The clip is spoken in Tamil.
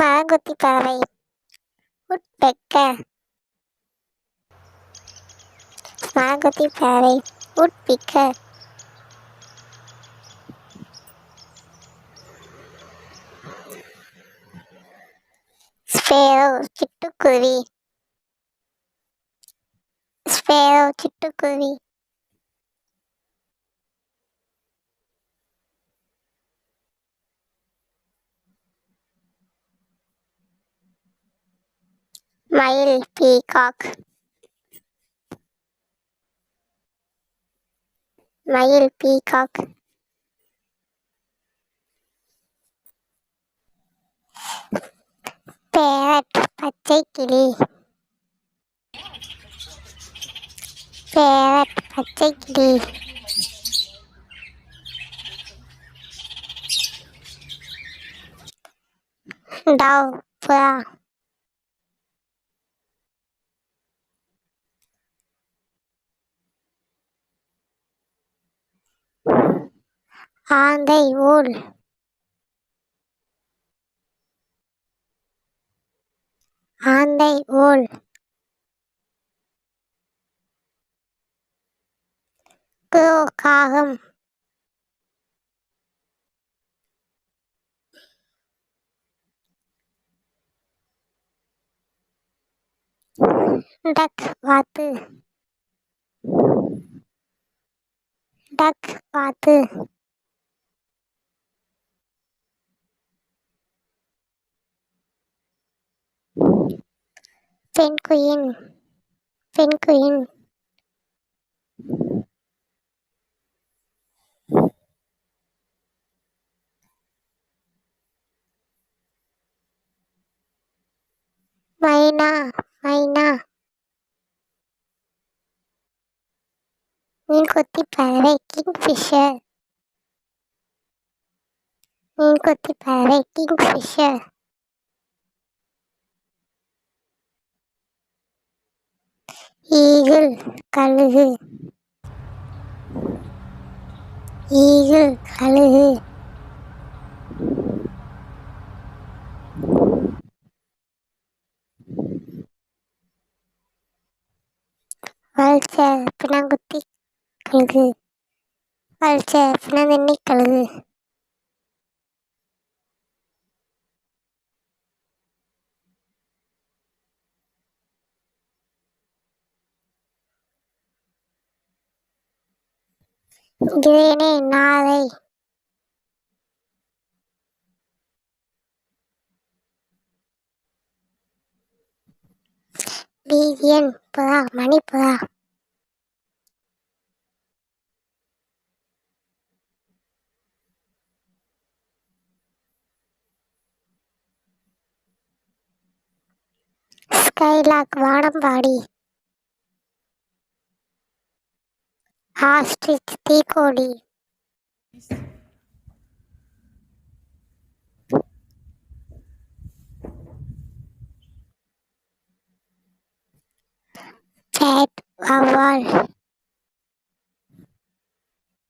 மரங்கொத்தி பறவை, woodpecker. மரங்கொத்தி பறவை, woodpecker. sparrow, சிட்டுக்குருவி. sparrow, சிட்டுக்குருவி. மயில், peacock. மயில், peacock. parrot, பச்சை கிளி. parrot, பச்சை கிளி. dove, புறா. ஆந்தை, wool. ஆந்தை, wool. crow, காகம். duck, வாத்து. duck, வாத்து. penguin, penguin. மைனா, மைனா. மீன்கொத்தி பறவை, கிங்ஃபிஷர். மீன்கொத்தி பறவை, கிங்ஃபிஷர். ஈகிள், கழுகு. ஈகிள், கழுகு. வல்ச்சர், பிணங்குத்தி கழுகு. வல்ச்சர், பிணந்தண்ணி கழுகு. கிரேனே, நாரை. பிஜியன், புறா, மணிப்புறா. ஸ்கைலாக், வானம்பாடி. ஆஸ்ட்ரிச், தீக்கோழி. பேட், வௌவால்.